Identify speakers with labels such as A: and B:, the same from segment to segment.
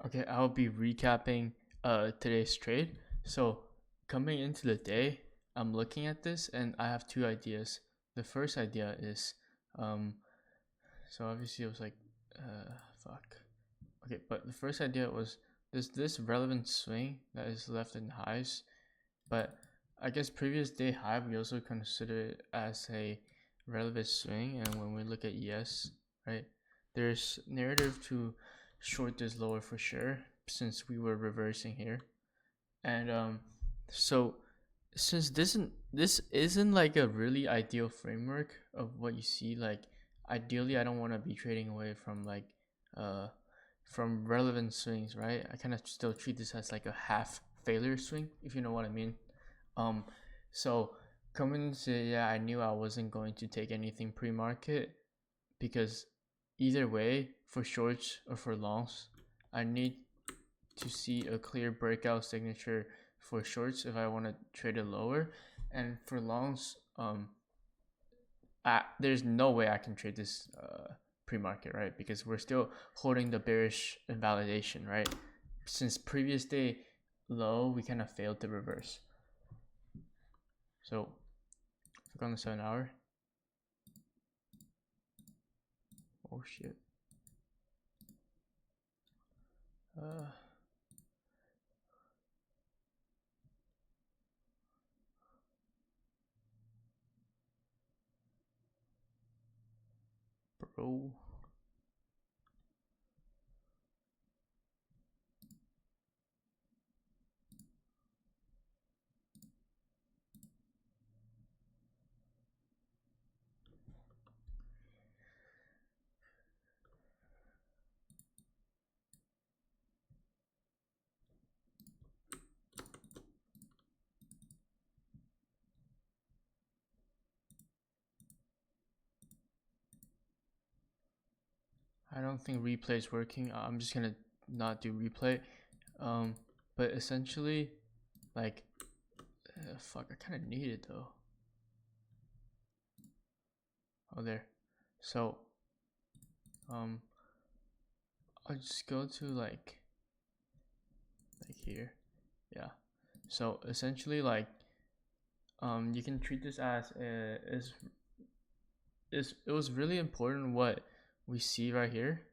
A: Okay, I'll be recapping today's trade. So coming into the day, I'm looking at this and I have two ideas. The first idea is so obviously it was like fuck. Okay, but the first idea was this relevant swing that is left in highs, but I guess previous day high we also consider it as a relevant swing, and when we look at ES, right, there's narrative to short this lower for sure since we were reversing here. And so since this isn't like a really ideal framework of what you see, like ideally I don't want to be trading away from like uh from relevant swings, right? I kind of still treat this as like a half failure swing, if you know what I mean. um so coming into, yeah, I knew I wasn't going to take anything pre-market because either way, for shorts or for longs, I need to see a clear breakout signature for shorts if I want to trade it lower, and for longs, there's no way I can trade this pre-market, right? Because we're still holding the bearish invalidation, right? Since previous day low, we kind of failed to reverse. So click on the 7 hour. Oh shit. Bro. I don't think replay is working. I'm just gonna not do replay. But essentially, like, fuck, I kind of need it though. Oh, there. So, I'll just go to like here. Yeah. So essentially, like, you can treat this as it was really important what we see right here,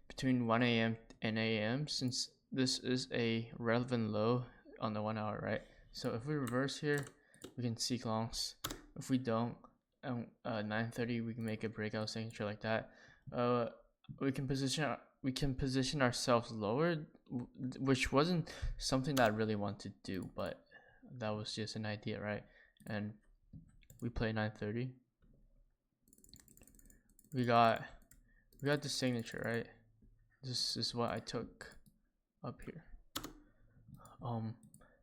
A: between 1 a.m. and 8 a.m. since this is a relevant low on the 1 hour, right? So if we reverse here, we can seek longs. If we don't, 9:30 we can make a breakout signature like that. We can position ourselves lower, which wasn't something that I really wanted to do, but that was just an idea, right? And we play 9:30. We got the signature, right? This is what I took up here.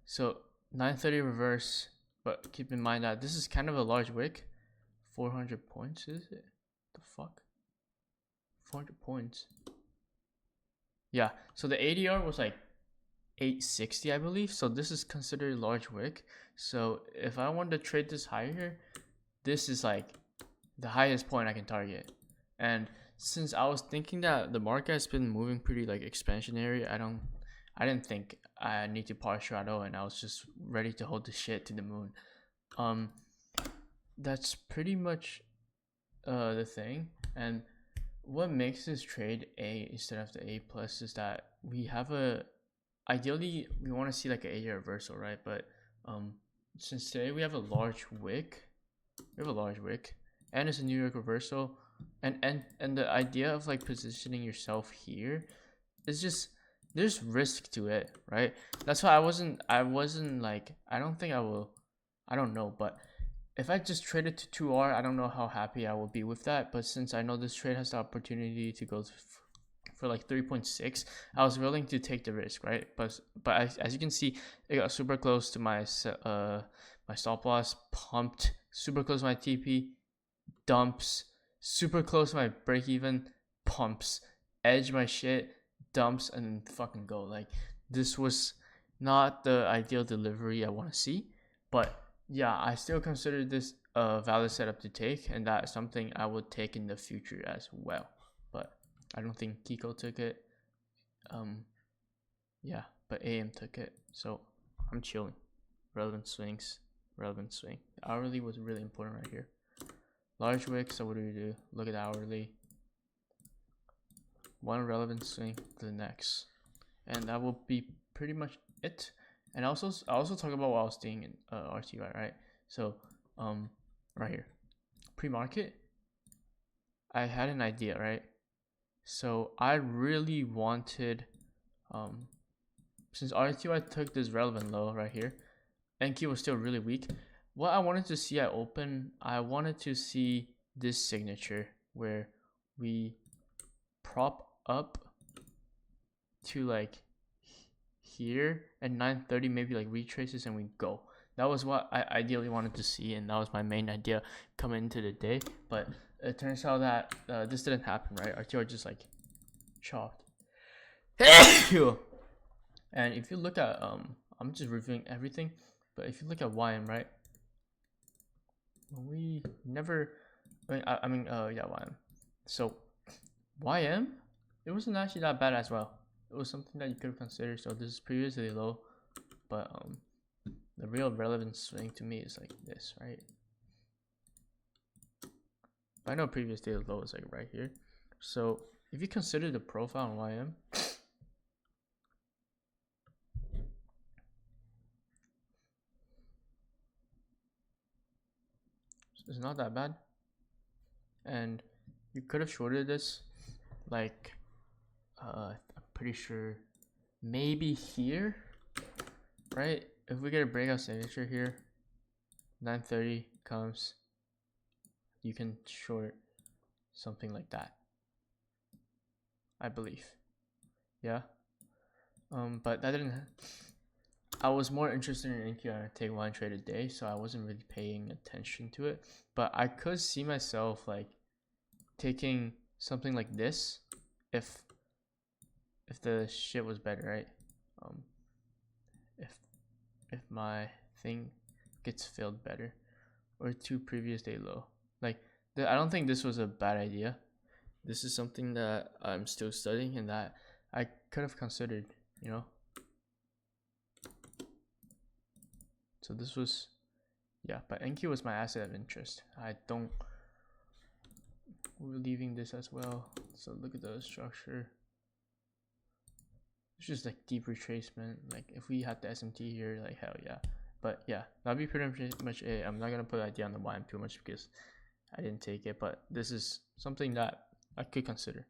A: So 9:30 reverse, but keep in mind that this is kind of a large wick. 400 points, is it? The fuck? 400 points. Yeah, so the ADR was like 860, I believe. So this is considered a large wick. So if I wanted to trade this higher, this is like the highest point I can target. And since I was thinking that the market has been moving pretty like expansionary, I didn't think I need to par shadow, and I was just ready to hold the shit to the moon. That's pretty much the thing. And what makes this trade A instead of the A plus is that we have ideally we want to see like an A reversal, right? But since today we have a large wick, and it's a New York reversal, and the idea of like positioning yourself here is just, there's risk to it, right? That's why I wasn't like, I don't think I will, I don't know, but if I just traded to 2R, I don't know how happy I will be with that. But since I know this trade has the opportunity to go for like 3.6, I was willing to take the risk, right? But as you can see, it got super close to my my stop loss, pumped, super close to my TP, dumps, super close to my break even, pumps, edge my shit, dumps, and then fucking go. Like, this was not the ideal delivery I want to see, but yeah, I still consider this a valid setup to take, and that's something I would take in the future as well. But I don't think Kiko took it. yeah, but AM took it, so I'm chilling. Relevant swings, relevant swing. The hourly was really important right here. Large wick, so what do? Look at the hourly. One relevant swing to the next, and that will be pretty much it. And I also talk about what I was doing in RTY, right? So right here, pre-market, I had an idea, right? So I really wanted since RTY took this relevant low right here, NQ was still really weak. What I wanted to see at open, I wanted to see this signature where we prop up to like here at 9:30, maybe like retraces and we go. That was what I ideally wanted to see, and that was my main idea coming into the day. But it turns out that this didn't happen, right? RTR just like chopped. And if you look at I'm just reviewing everything, but if you look at YM, right? We never, I mean, yeah, YM. So YM, it wasn't actually that bad as well. It was something that you could have considered. So this is previously low, but the real relevant swing to me is like this, right? I know previous day low is like right here. So if you consider the profile on YM, it's not that bad, and you could have shorted this like I'm pretty sure maybe here, right? If we get a breakout signature here, 9:30 comes, you can short something like that, I believe. Yeah. But that didn't. I was more interested in NQR take one trade a day, so I wasn't really paying attention to it. But I could see myself like taking something like this if the shit was better, right? If my thing gets filled better, or two previous day low. Like I don't think this was a bad idea. This is something that I'm still studying and that I could have considered, you know. So this was, yeah, but NQ was my asset of interest. We're leaving this as well. So look at the structure. It's just like deep retracement. Like if we had the SMT here, like hell yeah. But yeah, that'd be pretty much it. I'm not gonna put idea on the YM too much because I didn't take it, but this is something that I could consider.